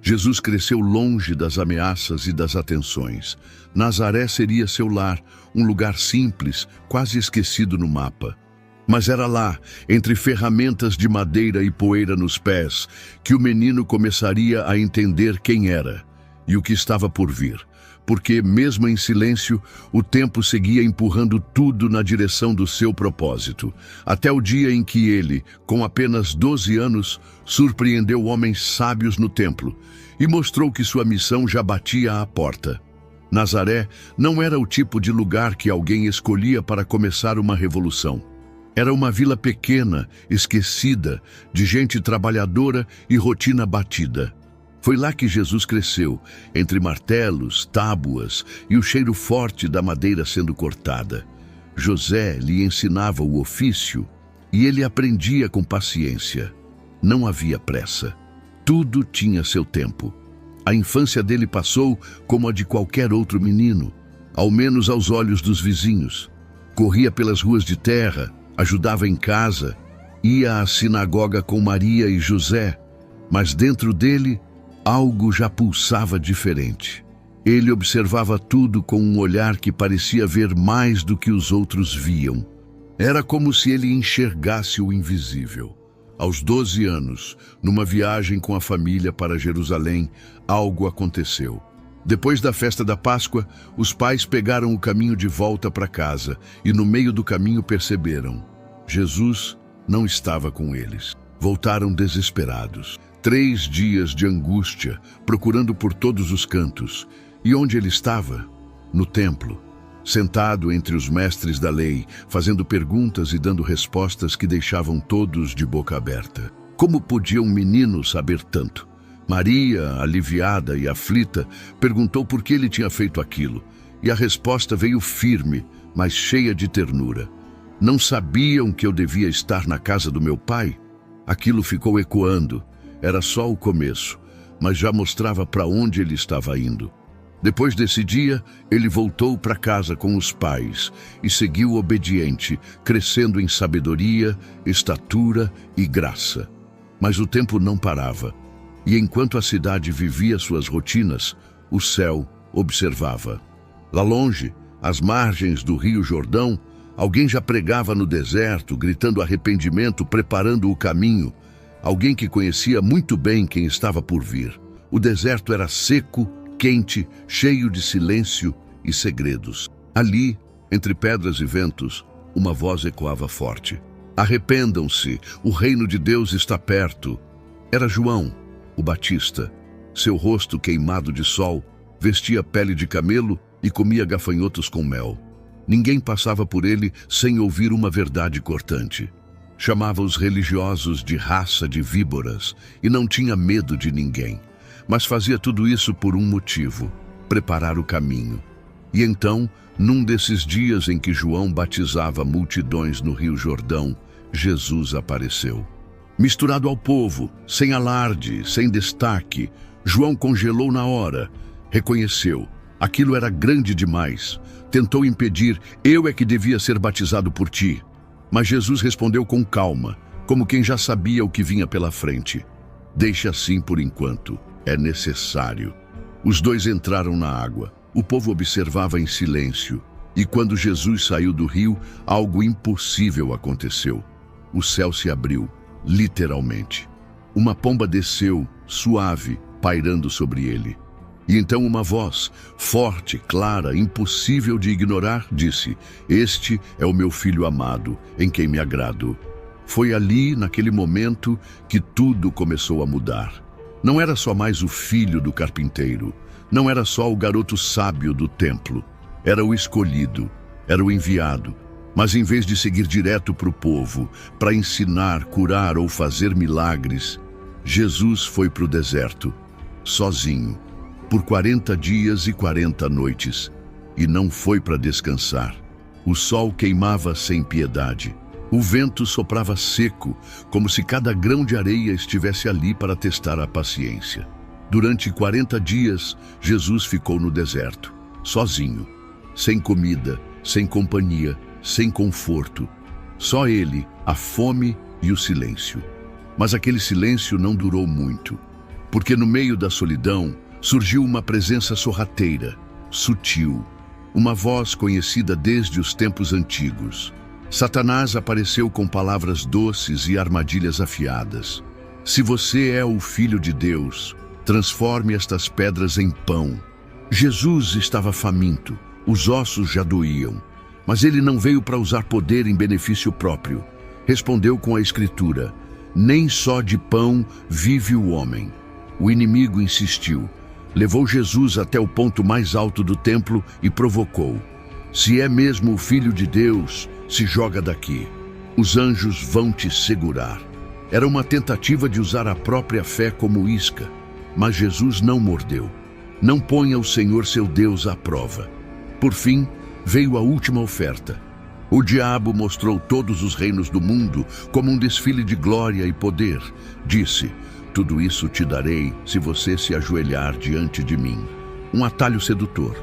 Jesus cresceu longe das ameaças e das atenções. Nazaré seria seu lar, um lugar simples, quase esquecido no mapa. Mas era lá, entre ferramentas de madeira e poeira nos pés, que o menino começaria a entender quem era e o que estava por vir. Porque, mesmo em silêncio, o tempo seguia empurrando tudo na direção do seu propósito, até o dia em que ele, com apenas 12 anos, surpreendeu homens sábios no templo e mostrou que sua missão já batia à porta. Nazaré não era o tipo de lugar que alguém escolhia para começar uma revolução. Era uma vila pequena, esquecida, de gente trabalhadora e rotina batida. Foi lá que Jesus cresceu, entre martelos, tábuas e o cheiro forte da madeira sendo cortada. José lhe ensinava o ofício e ele aprendia com paciência. Não havia pressa. Tudo tinha seu tempo. A infância dele passou como a de qualquer outro menino, ao menos aos olhos dos vizinhos. Corria pelas ruas de terra, ajudava em casa, ia à sinagoga com Maria e José, mas dentro dele algo já pulsava diferente. Ele observava tudo com um olhar que parecia ver mais do que os outros viam. Era como se ele enxergasse o invisível. Aos 12 anos, numa viagem com a família para Jerusalém, algo aconteceu. Depois da festa da Páscoa, os pais pegaram o caminho de volta para casa e no meio do caminho perceberam: Jesus não estava com eles. Voltaram desesperados. 3 dias de angústia, procurando por todos os cantos. E onde ele estava? No templo, sentado entre os mestres da lei, fazendo perguntas e dando respostas que deixavam todos de boca aberta. Como podia um menino saber tanto? Maria, aliviada e aflita, perguntou por que ele tinha feito aquilo, e a resposta veio firme, mas cheia de ternura. Não sabiam que eu devia estar na casa do meu pai? Aquilo ficou ecoando. Era só o começo, mas já mostrava para onde ele estava indo. Depois desse dia, ele voltou para casa com os pais e seguiu obediente, crescendo em sabedoria, estatura e graça. Mas o tempo não parava, e enquanto a cidade vivia suas rotinas, o céu observava. Lá longe, às margens do Rio Jordão, alguém já pregava no deserto, gritando arrependimento, preparando o caminho. Alguém que conhecia muito bem quem estava por vir. O deserto era seco, quente, cheio de silêncio e segredos. Ali, entre pedras e ventos, uma voz ecoava forte. Arrependam-se, o reino de Deus está perto. Era João, o Batista. Seu rosto queimado de sol, vestia pele de camelo e comia gafanhotos com mel. Ninguém passava por ele sem ouvir uma verdade cortante. Chamava os religiosos de raça de víboras e não tinha medo de ninguém. Mas fazia tudo isso por um motivo: preparar o caminho. E então, num desses dias em que João batizava multidões no Rio Jordão, Jesus apareceu. Misturado ao povo, sem alarde, sem destaque, João congelou na hora. Reconheceu: aquilo era grande demais. Tentou impedir: eu é que devia ser batizado por ti. Mas Jesus respondeu com calma, como quem já sabia o que vinha pela frente: deixe assim por enquanto, é necessário. Os dois entraram na água. O povo observava em silêncio. E quando Jesus saiu do rio, algo impossível aconteceu. O céu se abriu, literalmente. Uma pomba desceu, suave, pairando sobre ele. E então uma voz, forte, clara, impossível de ignorar, disse: este é o meu filho amado, em quem me agrado. Foi ali, naquele momento, que tudo começou a mudar. Não era só mais o filho do carpinteiro. Não era só o garoto sábio do templo. Era o escolhido, era o enviado. Mas em vez de seguir direto para o povo, para ensinar, curar ou fazer milagres, Jesus foi para o deserto, sozinho, por 40 dias e 40 noites, e não foi para descansar. O sol queimava sem piedade. O vento soprava seco, como se cada grão de areia estivesse ali para testar a paciência. Durante 40 dias, Jesus ficou no deserto, sozinho, sem comida, sem companhia, sem conforto. Só ele, a fome e o silêncio. Mas aquele silêncio não durou muito. porque no meio da solidão surgiu uma presença sorrateira, sutil, uma voz conhecida desde os tempos antigos. Satanás apareceu com palavras doces e armadilhas afiadas. Se você é o Filho de Deus, transforme estas pedras em pão. Jesus estava faminto, os ossos já doíam, mas ele não veio para usar poder em benefício próprio. Respondeu com a Escritura: nem só de pão vive o homem. O inimigo insistiu, levou Jesus até o ponto mais alto do templo e provocou: se é mesmo o Filho de Deus, se joga daqui. Os anjos vão te segurar. Era uma tentativa de usar a própria fé como isca, mas Jesus não mordeu. Não ponha o Senhor seu Deus à prova. Por fim, veio a última oferta. O diabo mostrou todos os reinos do mundo como um desfile de glória e poder. Disse: tudo isso te darei se você se ajoelhar diante de mim. Um atalho sedutor,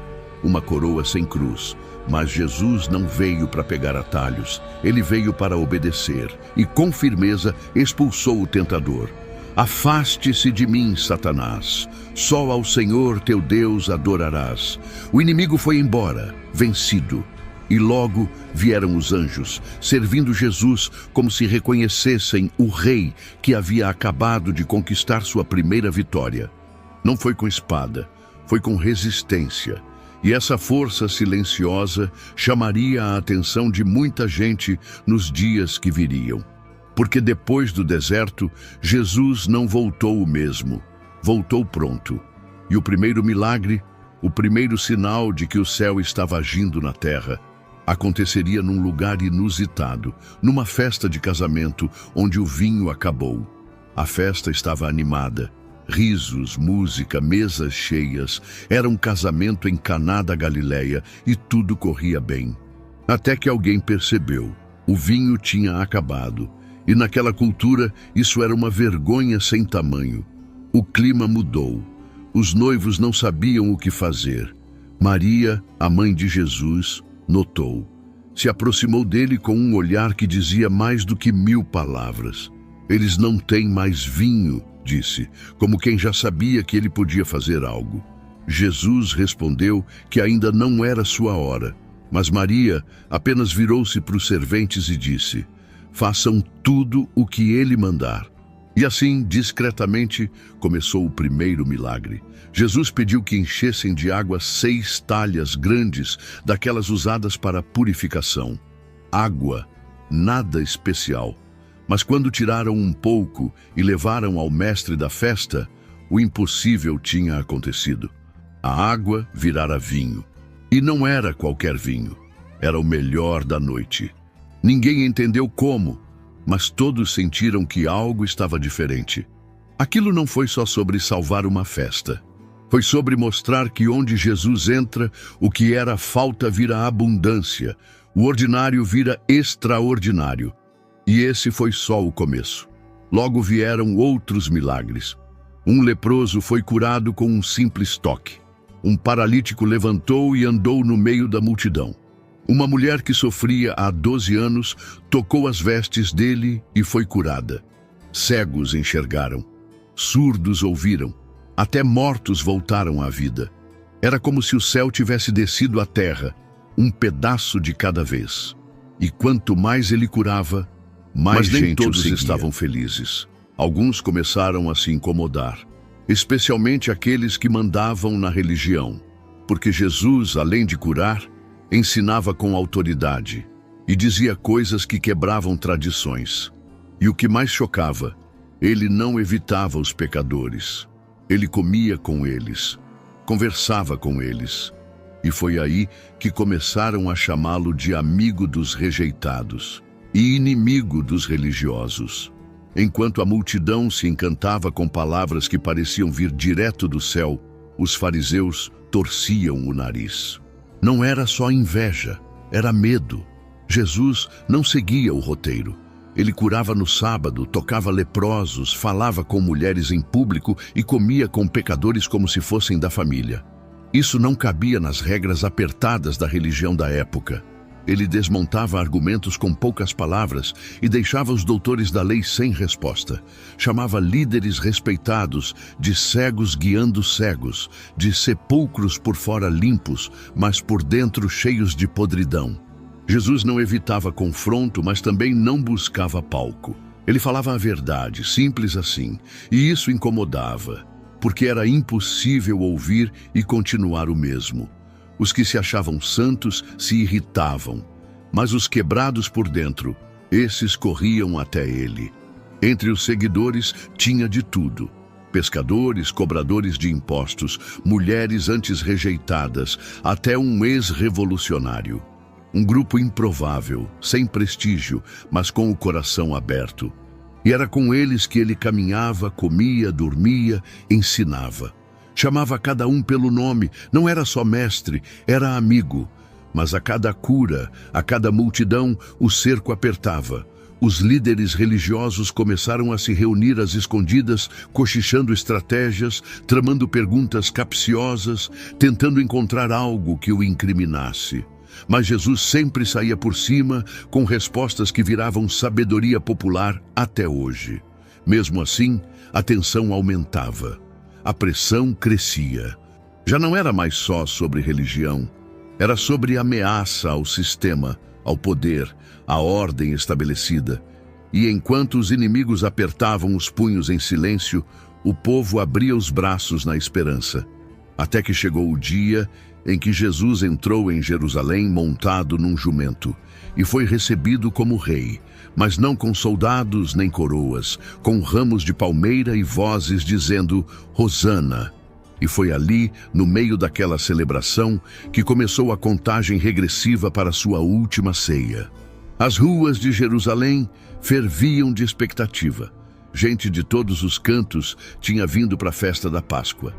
uma coroa sem cruz. Mas Jesus não veio para pegar atalhos, ele veio para obedecer e com firmeza expulsou o tentador. Afaste-se de mim, Satanás. Só ao Senhor teu Deus adorarás. O inimigo foi embora, vencido. E logo vieram os anjos, servindo Jesus como se reconhecessem o rei que havia acabado de conquistar sua primeira vitória. Não foi com espada, foi com resistência. E essa força silenciosa chamaria a atenção de muita gente nos dias que viriam. Porque depois do deserto, Jesus não voltou o mesmo, voltou pronto. E o primeiro milagre, o primeiro sinal de que o céu estava agindo na terra, aconteceria num lugar inusitado, numa festa de casamento onde o vinho acabou. A festa estava animada. Risos, música, mesas cheias. Era um casamento em Caná da Galileia e tudo corria bem. Até que alguém percebeu. O vinho tinha acabado. E naquela cultura, isso era uma vergonha sem tamanho. O clima mudou. Os noivos não sabiam o que fazer. Maria, a mãe de Jesus, notou. Se aproximou dele com um olhar que dizia mais do que 1000 palavras. Eles não têm mais vinho, disse, como quem já sabia que ele podia fazer algo. Jesus respondeu que ainda não era sua hora, mas Maria apenas virou-se para os serventes e disse: façam tudo o que ele mandar. E assim, discretamente, começou o primeiro milagre. Jesus pediu que enchessem de água 6 talhas grandes, daquelas usadas para purificação. Água, nada especial. Mas quando tiraram um pouco e levaram ao mestre da festa, o impossível tinha acontecido. A água virara vinho. E não era qualquer vinho. Era o melhor da noite. Ninguém entendeu como, mas todos sentiram que algo estava diferente. Aquilo não foi só sobre salvar uma festa. Foi sobre mostrar que onde Jesus entra, o que era falta vira abundância, o ordinário vira extraordinário. E esse foi só o começo. Logo vieram outros milagres. Um leproso foi curado com um simples toque. Um paralítico levantou e andou no meio da multidão. Uma mulher que sofria há 12 anos tocou as vestes dele e foi curada. Cegos enxergaram, surdos ouviram, até mortos voltaram à vida. Era como se o céu tivesse descido à terra, um pedaço de cada vez. E quanto mais ele curava, mais gente todos estavam felizes. Alguns começaram a se incomodar, especialmente aqueles que mandavam na religião, porque Jesus, além de curar, ensinava com autoridade e dizia coisas que quebravam tradições. E o que mais chocava, ele não evitava os pecadores. Ele comia com eles, conversava com eles. E foi aí que começaram a chamá-lo de amigo dos rejeitados e inimigo dos religiosos. Enquanto a multidão se encantava com palavras que pareciam vir direto do céu, os fariseus torciam o nariz. Não era só inveja, era medo. Jesus não seguia o roteiro. Ele curava no sábado, tocava leprosos, falava com mulheres em público e comia com pecadores como se fossem da família. Isso não cabia nas regras apertadas da religião da época. Ele desmontava argumentos com poucas palavras e deixava os doutores da lei sem resposta. Chamava líderes respeitados de cegos guiando cegos, de sepulcros por fora limpos, mas por dentro cheios de podridão. Jesus não evitava confronto, mas também não buscava palco. Ele falava a verdade, simples assim, e isso incomodava, porque era impossível ouvir e continuar o mesmo. Os que se achavam santos se irritavam, mas os quebrados por dentro, esses corriam até ele. Entre os seguidores tinha de tudo: pescadores, cobradores de impostos, mulheres antes rejeitadas, até um ex-revolucionário. Um grupo improvável, sem prestígio, mas com o coração aberto. E era com eles que ele caminhava, comia, dormia, ensinava. Chamava cada um pelo nome, não era só mestre, era amigo. Mas a cada cura, a cada multidão, o cerco apertava. Os líderes religiosos começaram a se reunir às escondidas, cochichando estratégias, tramando perguntas capciosas, tentando encontrar algo que o incriminasse. Mas Jesus sempre saía por cima, com respostas que viravam sabedoria popular até hoje. Mesmo assim, a tensão aumentava. A pressão crescia. Já não era mais só sobre religião. Era sobre ameaça ao sistema, ao poder, à ordem estabelecida. E enquanto os inimigos apertavam os punhos em silêncio, o povo abria os braços na esperança. Até que chegou o dia em que Jesus entrou em Jerusalém montado num jumento e foi recebido como rei, mas não com soldados nem coroas, com ramos de palmeira e vozes dizendo Hosana. E foi ali, no meio daquela celebração, que começou a contagem regressiva para sua última ceia. As ruas de Jerusalém ferviam de expectativa. Gente de todos os cantos tinha vindo para a festa da Páscoa.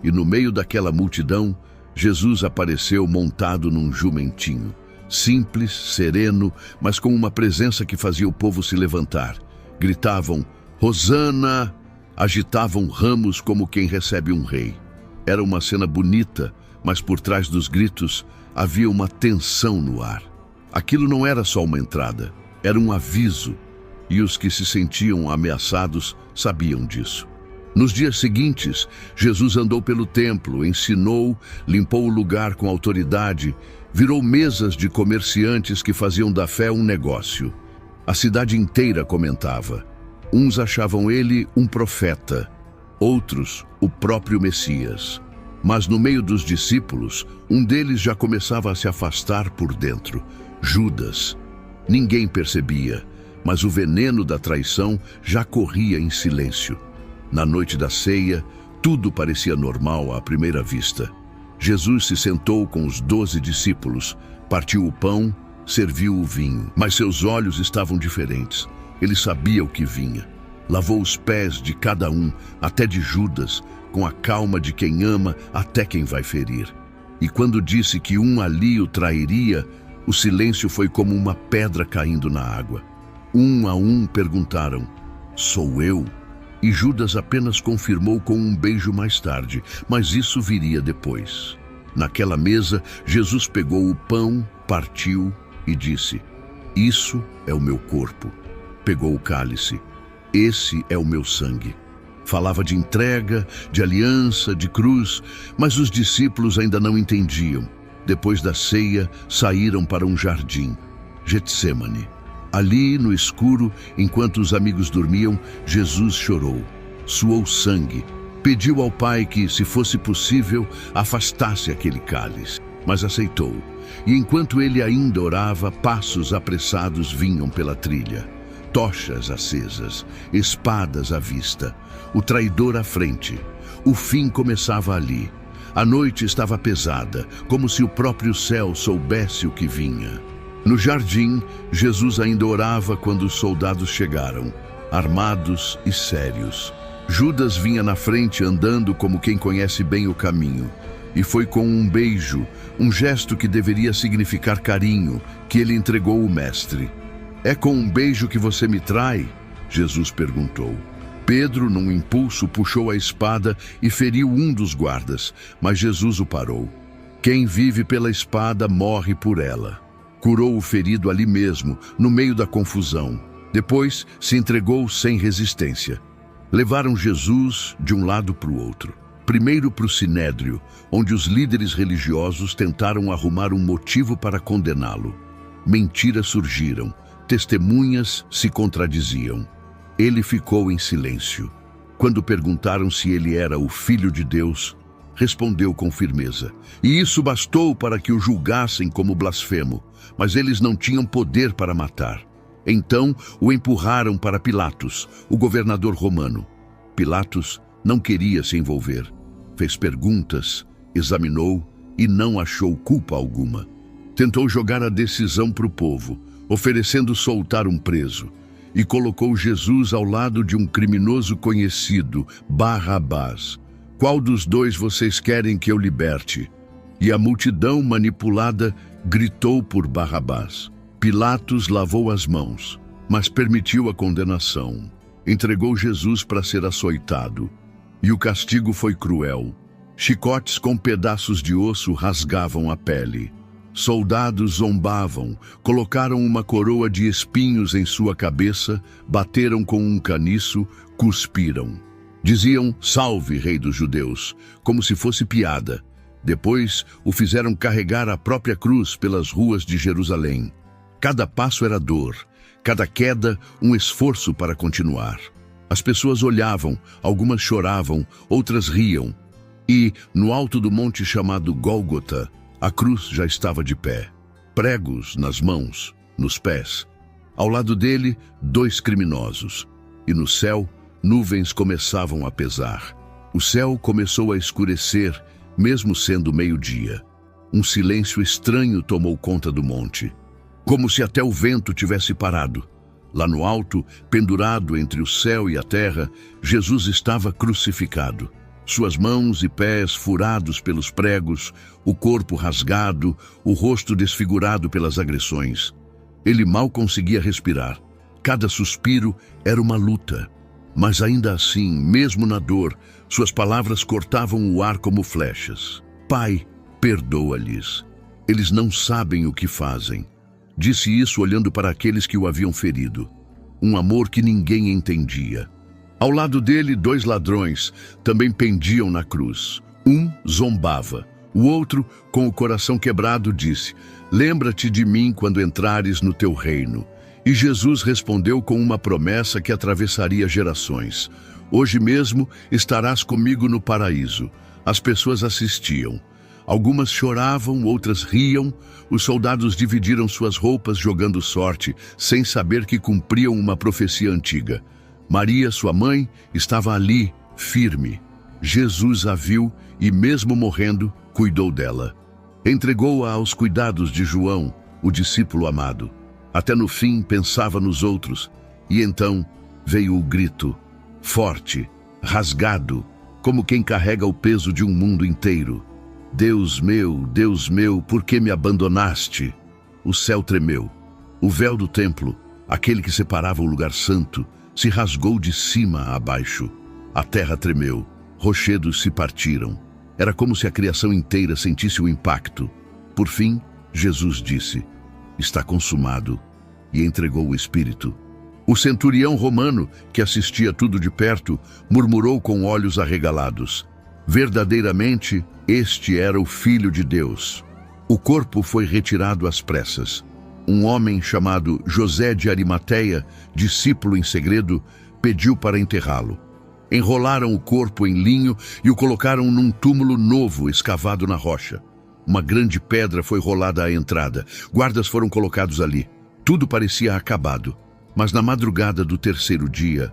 E no meio daquela multidão, Jesus apareceu montado num jumentinho. Simples, sereno, mas com uma presença que fazia o povo se levantar. Gritavam, Hosana! Agitavam ramos como quem recebe um rei. Era uma cena bonita, mas por trás dos gritos havia uma tensão no ar. Aquilo não era só uma entrada, era um aviso, e os que se sentiam ameaçados sabiam disso. Nos dias seguintes, Jesus andou pelo templo, ensinou, limpou o lugar com autoridade, virou mesas de comerciantes que faziam da fé um negócio. A cidade inteira comentava. Uns achavam ele um profeta, outros o próprio Messias. Mas no meio dos discípulos, um deles já começava a se afastar por dentro, Judas. Ninguém percebia, mas o veneno da traição já corria em silêncio. Na noite da ceia, tudo parecia normal à primeira vista. Jesus se sentou com os 12 discípulos, partiu o pão, serviu o vinho. Mas seus olhos estavam diferentes. Ele sabia o que vinha. Lavou os pés de cada um, até de Judas, com a calma de quem ama até quem vai ferir. E quando disse que um ali o trairia, o silêncio foi como uma pedra caindo na água. Um a um perguntaram, sou eu? E Judas apenas confirmou com um beijo mais tarde, mas isso viria depois. Naquela mesa, Jesus pegou o pão, partiu e disse, isso é o meu corpo. Pegou o cálice, esse é o meu sangue. Falava de entrega, de aliança, de cruz, mas os discípulos ainda não entendiam. Depois da ceia, saíram para um jardim, Getsêmani. Ali, no escuro, enquanto os amigos dormiam, Jesus chorou, suou sangue, pediu ao Pai que, se fosse possível, afastasse aquele cálice, mas aceitou. E enquanto ele ainda orava, passos apressados vinham pela trilha. Tochas acesas, espadas à vista, o traidor à frente. O fim começava ali. A noite estava pesada, como se o próprio céu soubesse o que vinha. No jardim, Jesus ainda orava quando os soldados chegaram, armados e sérios. Judas vinha na frente andando como quem conhece bem o caminho. E foi com um beijo, um gesto que deveria significar carinho, que ele entregou o mestre. É com um beijo que você me trai? Jesus perguntou. Pedro, num impulso, puxou a espada e feriu um dos guardas, mas Jesus o parou. Quem vive pela espada morre por ela. Curou o ferido ali mesmo, no meio da confusão. Depois, se entregou sem resistência. Levaram Jesus de um lado para o outro. Primeiro para o Sinédrio, onde os líderes religiosos tentaram arrumar um motivo para condená-lo. Mentiras surgiram, testemunhas se contradiziam. Ele ficou em silêncio. Quando perguntaram se ele era o Filho de Deus, respondeu com firmeza. E isso bastou para que o julgassem como blasfemo, mas eles não tinham poder para matar. Então o empurraram para Pilatos, o governador romano. Pilatos não queria se envolver. Fez perguntas, examinou e não achou culpa alguma. Tentou jogar a decisão para o povo, oferecendo soltar um preso, e colocou Jesus ao lado de um criminoso conhecido, Barrabás. Qual dos dois vocês querem que eu liberte? E a multidão manipulada gritou por Barrabás. Pilatos lavou as mãos, mas permitiu a condenação. Entregou Jesus para ser açoitado. E o castigo foi cruel. Chicotes com pedaços de osso rasgavam a pele. Soldados zombavam, colocaram uma coroa de espinhos em sua cabeça, bateram com um caniço, cuspiram. Diziam, salve, rei dos judeus, como se fosse piada. Depois o fizeram carregar a própria cruz pelas ruas de Jerusalém. Cada passo era dor, cada queda um esforço para continuar. As pessoas olhavam, algumas choravam, outras riam. E, no alto do monte chamado Gólgota, a cruz já estava de pé. Pregos nas mãos, nos pés. Ao lado dele, 2 criminosos. E no céu, nuvens começavam a pesar. O céu começou a escurecer, mesmo sendo meio-dia. Um silêncio estranho tomou conta do monte, como se até o vento tivesse parado. Lá no alto, pendurado entre o céu e a terra, Jesus estava crucificado. Suas mãos e pés furados pelos pregos, o corpo rasgado, o rosto desfigurado pelas agressões. Ele mal conseguia respirar. Cada suspiro era uma luta. Mas ainda assim, mesmo na dor, suas palavras cortavam o ar como flechas. Pai, perdoa-lhes. Eles não sabem o que fazem. Disse isso olhando para aqueles que o haviam ferido. Um amor que ninguém entendia. Ao lado dele, 2 ladrões também pendiam na cruz. Um zombava. O outro, com o coração quebrado, disse, lembra-te de mim quando entrares no teu reino. E Jesus respondeu com uma promessa que atravessaria gerações. Hoje mesmo estarás comigo no paraíso. As pessoas assistiam. Algumas choravam, outras riam. Os soldados dividiram suas roupas jogando sorte, sem saber que cumpriam uma profecia antiga. Maria, sua mãe, estava ali, firme. Jesus a viu e, mesmo morrendo, cuidou dela. Entregou-a aos cuidados de João, o discípulo amado. Até no fim pensava nos outros, e então veio o grito, forte, rasgado, como quem carrega o peso de um mundo inteiro. Deus meu, por que me abandonaste? O céu tremeu. O véu do templo, aquele que separava o lugar santo, se rasgou de cima a baixo. A terra tremeu, rochedos se partiram. Era como se a criação inteira sentisse o impacto. Por fim, Jesus disse, está consumado, e entregou o Espírito. O centurião romano, que assistia tudo de perto, murmurou com olhos arregalados. Verdadeiramente, este era o Filho de Deus. O corpo foi retirado às pressas. Um homem chamado José de Arimateia, discípulo em segredo, pediu para enterrá-lo. Enrolaram o corpo em linho e o colocaram num túmulo novo escavado na rocha. Uma grande pedra foi rolada à entrada. Guardas foram colocados ali. Tudo parecia acabado. Mas na madrugada do 3º dia,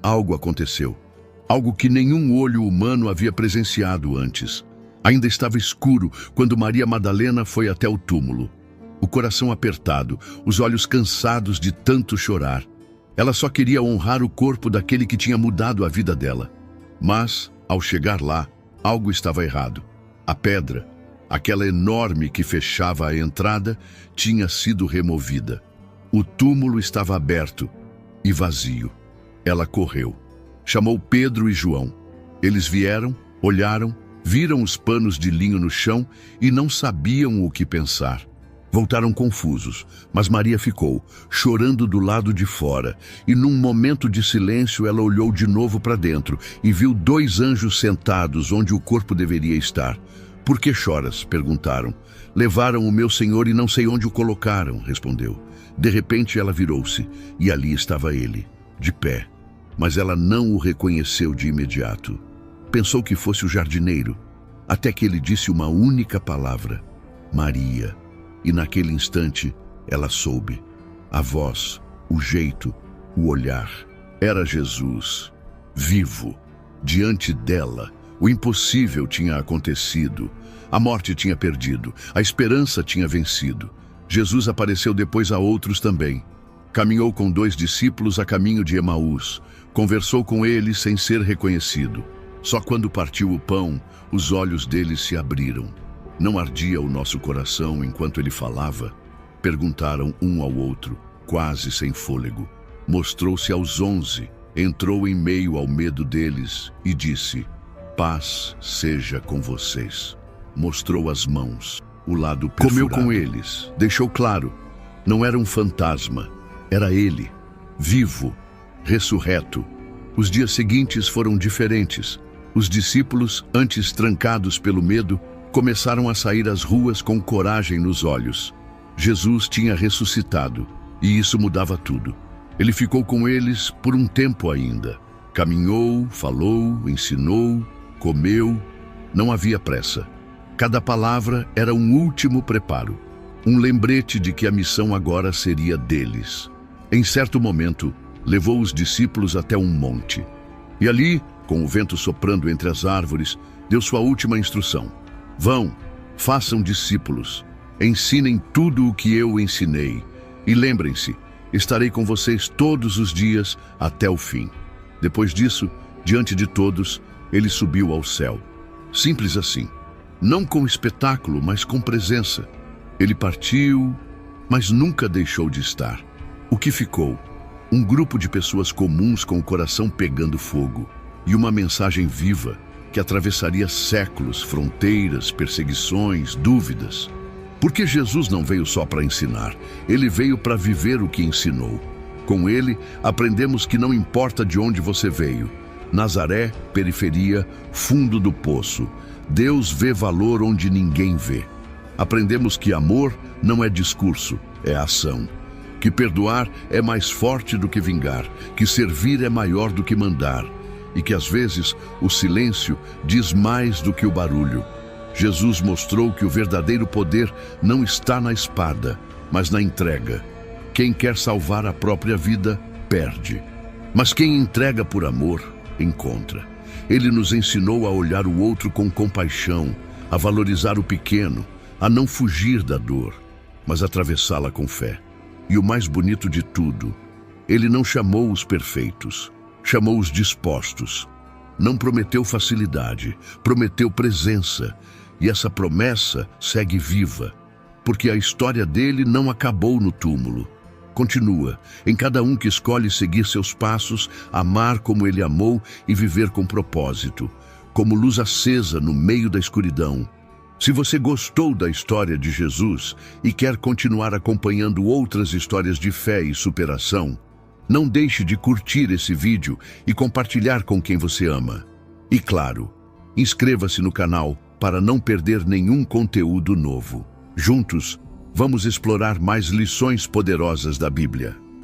algo aconteceu. Algo que nenhum olho humano havia presenciado antes. Ainda estava escuro quando Maria Madalena foi até o túmulo. O coração apertado, os olhos cansados de tanto chorar. Ela só queria honrar o corpo daquele que tinha mudado a vida dela. Mas, ao chegar lá, algo estava errado. A pedra, aquela enorme que fechava a entrada, tinha sido removida. O túmulo estava aberto e vazio. Ela correu. Chamou Pedro e João. Eles vieram, olharam, viram os panos de linho no chão e não sabiam o que pensar. Voltaram confusos, mas Maria ficou, chorando do lado de fora, e num momento de silêncio ela olhou de novo para dentro e viu 2 anjos sentados onde o corpo deveria estar. "Por que choras?" perguntaram. "Levaram o meu Senhor e não sei onde o colocaram", respondeu. De repente ela virou-se, e ali estava ele, de pé. Mas ela não o reconheceu de imediato. Pensou que fosse o jardineiro, até que ele disse uma única palavra: "Maria". E naquele instante ela soube. A voz, o jeito, o olhar. Era Jesus, vivo. Diante dela, o impossível tinha acontecido. A morte tinha perdido, a esperança tinha vencido. Jesus apareceu depois a outros também. Caminhou com 2 discípulos a caminho de Emaús. Conversou com eles sem ser reconhecido. Só quando partiu o pão, os olhos deles se abriram. Não ardia o nosso coração enquanto ele falava? Perguntaram um ao outro, quase sem fôlego. Mostrou-se aos 11, entrou em meio ao medo deles e disse: "Paz seja com vocês". Mostrou as mãos, o lado perfurado. Comeu com eles, deixou claro, não era um fantasma, era ele, vivo, ressurreto. Os dias seguintes foram diferentes. Os discípulos, antes trancados pelo medo, começaram a sair às ruas com coragem nos olhos. Jesus tinha ressuscitado, e isso mudava tudo. Ele ficou com eles por um tempo ainda. Caminhou, falou, ensinou, comeu. Não havia pressa. Cada palavra era um último preparo, um lembrete de que a missão agora seria deles. Em certo momento, levou os discípulos até um monte. E ali, com o vento soprando entre as árvores, deu sua última instrução: "Vão, façam discípulos, ensinem tudo o que eu ensinei, e lembrem-se, estarei com vocês todos os dias até o fim". Depois disso, diante de todos, ele subiu ao céu. Simples assim. Não com espetáculo, mas com presença. Ele partiu, mas nunca deixou de estar. O que ficou? Um grupo de pessoas comuns com o coração pegando fogo, e uma mensagem viva que atravessaria séculos, fronteiras, perseguições, dúvidas. Porque Jesus não veio só para ensinar, ele veio para viver o que ensinou. Com ele, aprendemos que não importa de onde você veio, Nazaré, periferia, fundo do poço, Deus vê valor onde ninguém vê. Aprendemos que amor não é discurso, é ação. Que perdoar é mais forte do que vingar, que servir é maior do que mandar, e que às vezes o silêncio diz mais do que o barulho. Jesus mostrou que o verdadeiro poder não está na espada, mas na entrega. Quem quer salvar a própria vida, perde. Mas quem entrega por amor, encontra. Ele nos ensinou a olhar o outro com compaixão, a valorizar o pequeno, a não fugir da dor, mas atravessá-la com fé. E o mais bonito de tudo, ele não chamou os perfeitos, chamou os dispostos. Não prometeu facilidade, prometeu presença. E essa promessa segue viva, porque a história dele não acabou no túmulo. Continua em cada um que escolhe seguir seus passos, amar como ele amou e viver com propósito, como luz acesa no meio da escuridão. Se você gostou da história de Jesus e quer continuar acompanhando outras histórias de fé e superação, não deixe de curtir esse vídeo e compartilhar com quem você ama. E claro, inscreva-se no canal para não perder nenhum conteúdo novo. Juntos, vamos explorar mais lições poderosas da Bíblia.